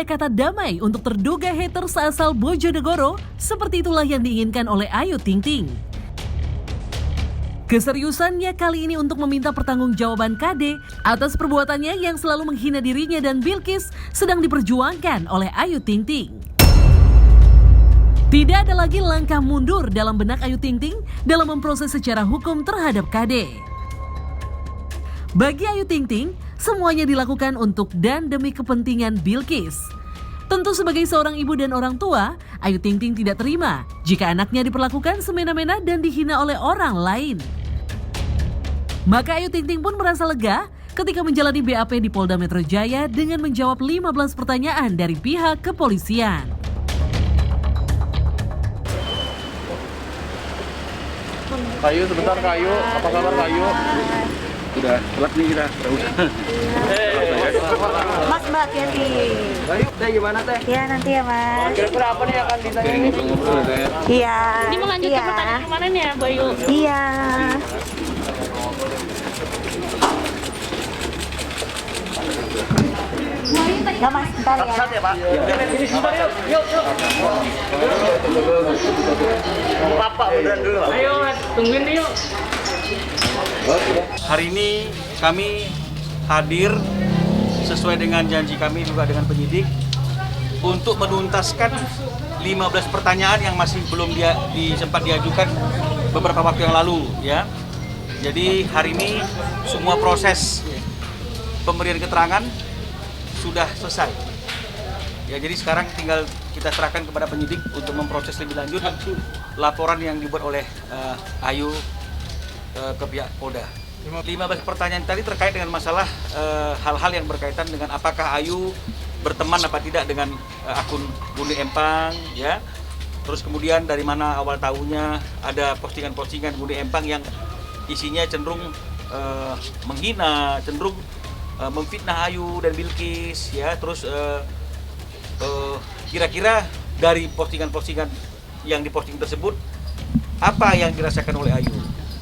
ada kata damai untuk terduga haters asal Bojonegoro, seperti itulah yang diinginkan oleh Ayu Ting Ting. Keseriusannya kali ini untuk meminta pertanggungjawaban KD atas perbuatannya yang selalu menghina dirinya dan Bilkis sedang diperjuangkan oleh Ayu Ting Ting. Tidak ada lagi langkah mundur dalam benak Ayu Ting Ting dalam memproses secara hukum terhadap KD. Bagi Ayu Ting Ting, semuanya dilakukan untuk dan demi kepentingan Bilkis. Tentu sebagai seorang ibu dan orang tua, Ayu Ting Ting tidak terima jika anaknya diperlakukan semena-mena dan dihina oleh orang lain. Maka Ayu Ting Ting pun merasa lega ketika menjalani BAP di Polda Metro Jaya dengan menjawab 15 pertanyaan dari pihak kepolisian. Kayu sebentar, Kayu. Apa kabar, Kayu? Udah telat nih kita. Mas, Mbak, hati-hati. Kayu, teh gimana teh? Iya, nanti ya, Mas. Kira-kira apa nih akan ditanya ini? Iya. Ini melanjutkan pertanyaan kemarin ya, Bayu? Iya. Nggak, Mas, bentar ya. Satu ya, Pak? Ini sebentar yuk. Yuk. Bapak beneran dulu, Pak. Ayo, tungguin yuk. Hari ini kami hadir sesuai dengan janji kami juga dengan penyidik untuk menuntaskan 15 pertanyaan yang masih belum sempat diajukan beberapa waktu yang lalu ya. Jadi hari ini semua proses pemberian keterangan sudah selesai. Ya, jadi sekarang tinggal kita serahkan kepada penyidik untuk memproses lebih lanjut laporan yang dibuat oleh Ayu ke pihak Polda. 15 pertanyaan tadi terkait dengan masalah hal-hal yang berkaitan dengan apakah Ayu berteman apa tidak dengan akun Bunda Empang ya. Terus kemudian dari mana awal tahunya ada postingan-postingan Bunda Empang yang isinya cenderung menghina, cenderung memfitnah Ayu dan Bilkis ya. Terus kira-kira dari postingan-postingan yang diposting tersebut apa yang dirasakan oleh Ayu?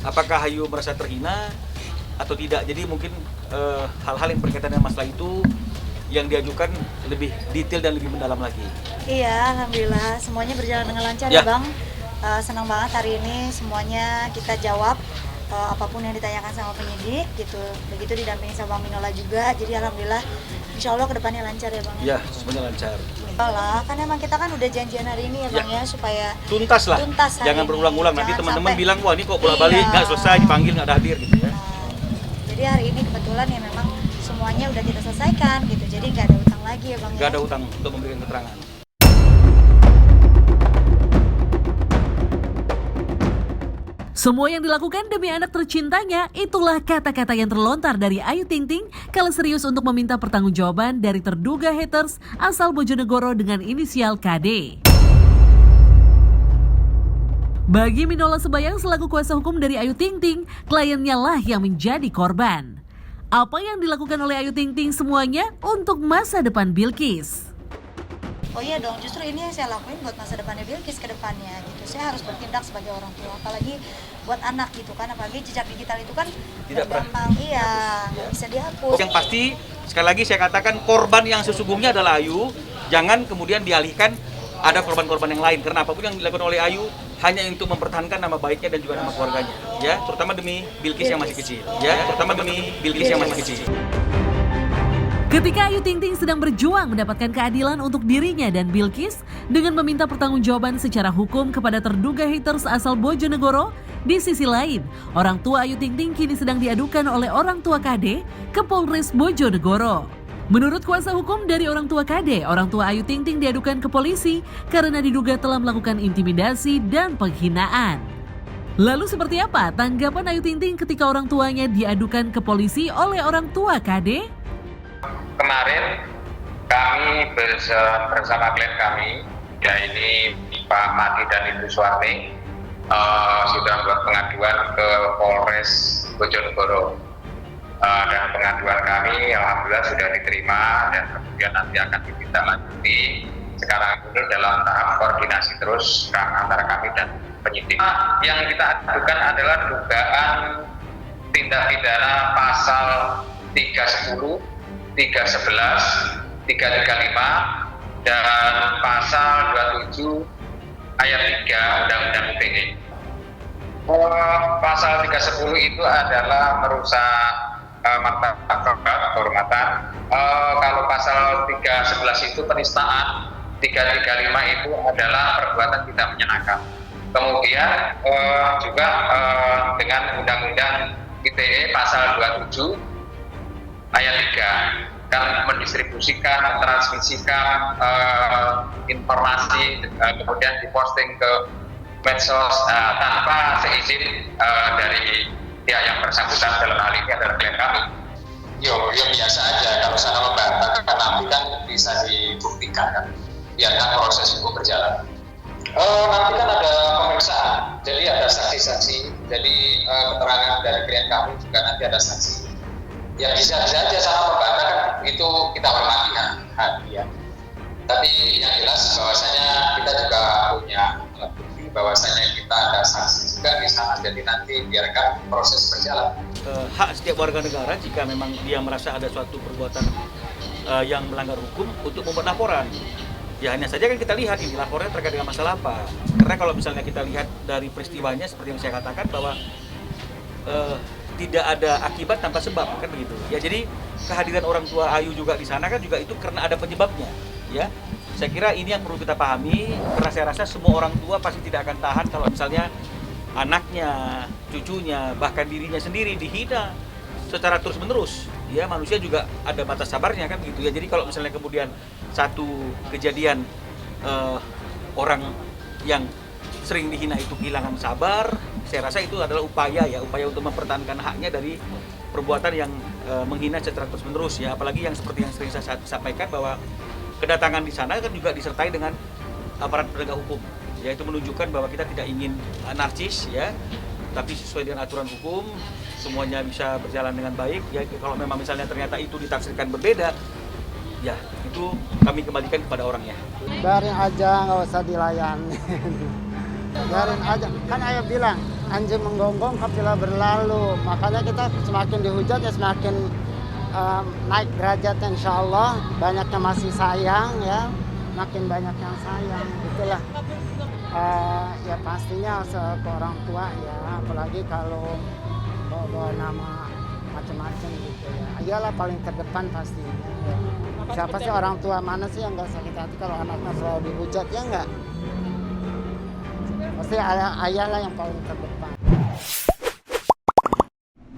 Apakah Ayu merasa terhina atau tidak? Jadi mungkin hal-hal yang berkaitan dengan masalah itu yang diajukan lebih detail dan lebih mendalam lagi. Iya, alhamdulillah semuanya berjalan dengan lancar Ya. ya, Bang. Senang banget hari ini semuanya kita jawab apapun yang ditanyakan sama penyidik gitu. Begitu didampingi sama Bang Minola juga. Jadi alhamdulillah insya Allah kedepannya lancar ya, Bang. Ya, semuanya lancar. Lah, kan emang kita kan udah janjian hari ini ya, Bang ya, supaya Tuntas lah. tuntas hari Jangan ini. berulang-ulang. Nanti Jangan teman-teman sampai- bilang, wah ini kok bola-balik, Iya. nggak selesai, dipanggil, nggak ada hadir gitu ya. Jadi hari ini kebetulan ya memang semuanya udah kita selesaikan gitu. Jadi nggak ada utang lagi ya, Bang. Nggak ya? ada utang untuk memberikan keterangan. Semua yang dilakukan demi anak tercintanya, itulah kata-kata yang terlontar dari Ayu Ting Ting kala serius untuk meminta pertanggungjawaban dari terduga haters asal Bojonegoro dengan inisial KD. Bagi Minola Sebayang selaku kuasa hukum dari Ayu Ting Ting, kliennya lah yang menjadi korban. Apa yang dilakukan oleh Ayu Ting Ting semuanya untuk masa depan Bilkis. Oh iya dong, justru ini yang saya lakuin buat masa depannya Bilkis ke depannya gitu. Saya harus bertindak sebagai orang tua, apalagi buat anak gitu kan, apalagi jejak digital itu kan Tidak gampang, iya, nggak bisa dihapus. Yang pasti, sekali lagi saya katakan korban yang sesungguhnya adalah Ayu. Jangan kemudian dialihkan ada korban-korban yang lain. Karena apapun yang dilakukan oleh Ayu hanya untuk mempertahankan nama baiknya dan juga nama keluarganya. Ya, terutama demi Bilkis yang masih kecil. Ya, terutama demi Bilkis yang masih kecil. Ketika Ayu Ting Ting sedang berjuang mendapatkan keadilan untuk dirinya dan Bilkis dengan meminta pertanggungjawaban secara hukum kepada terduga haters asal Bojonegoro, di sisi lain, orang tua Ayu Ting Ting kini sedang diadukan oleh orang tua KD ke Polres Bojonegoro. Menurut kuasa hukum dari orang tua KD, orang tua Ayu Ting Ting diadukan ke polisi karena diduga telah melakukan intimidasi dan penghinaan. Lalu seperti apa tanggapan Ayu Ting Ting ketika orang tuanya diadukan ke polisi oleh orang tua KD? Kemarin kami bersama klien kami, ya ini Pak Mati dan Ibu Suwarni, sudah membuat pengaduan ke Polres Bojonegoro. Dan pengaduan kami alhamdulillah sudah diterima dan kemudian nanti akan ditindaklanjuti. Sekarang ini dalam tahap koordinasi terus antara kami dan penyidik. Yang kita adukan adalah dugaan tindak pidana pasal 310, 311, 335 dan pasal 27 ayat 3 Undang-Undang ITE. Pasal 310 itu adalah merusak martabat kehormatan. Kalau pasal 311 itu penistaan, 335 itu adalah perbuatan tidak menyenangkan. Kemudian juga dengan Undang-Undang ITE pasal 27 ayat 3 kan mendistribusikan, mentransmisikan informasi kemudian diposting ke medsos tanpa seizin dari pihak yang bersangkutan, dalam hal ini adalah klien kami. Yo biasa aja, kalau sana membantah kan nanti kan bisa dibuktikan kan, biarkan proses hukum berjalan. Nanti kan ada pemeriksaan, jadi ada saksi-saksi, jadi keterangan dari klien kami juga nanti ada saksi. Ya bisa saja sana membantah kan, itu kita hormati kan, ya. Tapi yang jelas bahwasanya kita juga punya alat bukti bahwasanya kita ada saksi juga di sana, jadi nanti biarkan proses berjalan. Hak setiap warga negara jika memang dia merasa ada suatu perbuatan yang melanggar hukum untuk membuat laporan. Ya hanya saja kan kita lihat ini laporannya terkait dengan masalah apa. Karena kalau misalnya kita lihat dari peristiwanya seperti yang saya katakan bahwa tidak ada akibat tanpa sebab kan begitu. Ya jadi kehadiran orang tua Ayu juga di sana kan juga itu karena ada penyebabnya. Ya saya kira ini yang perlu kita pahami karena saya rasa semua orang tua pasti tidak akan tahan kalau misalnya anaknya, cucunya, bahkan dirinya sendiri dihina secara terus-menerus. Ya manusia juga ada batas sabarnya kan gitu ya. Jadi kalau misalnya kemudian satu kejadian orang yang sering dihina itu kehilangan sabar, saya rasa itu adalah upaya untuk mempertahankan haknya dari perbuatan yang menghina secara terus-menerus ya. Apalagi yang seperti yang sering saya sampaikan bahwa kedatangan di sana kan juga disertai dengan aparat penegak hukum. Ya itu menunjukkan bahwa kita tidak ingin narsis ya, tapi sesuai dengan aturan hukum semuanya bisa berjalan dengan baik ya. Kalau memang misalnya ternyata itu ditafsirkan berbeda ya itu kami kembalikan kepada orangnya. Biarin aja, nggak usah dilayani. Biarin aja, kan ayah bilang anjing menggonggong kafilah berlalu, makanya kita semakin dihujat ya semakin naik derajatnya, insya Allah. Banyaknya masih sayang ya, makin banyak yang sayang, itulah. Ya pastinya ke orang tua ya, apalagi kalau bawa nama macam-macam gitu ya. Iyalah paling terdepan pastinya ya. Siapa sih orang tua mana sih yang nggak sakit hati kalau anaknya selalu dihujat, ya nggak? Pasti ayah lah yang paling terdepan.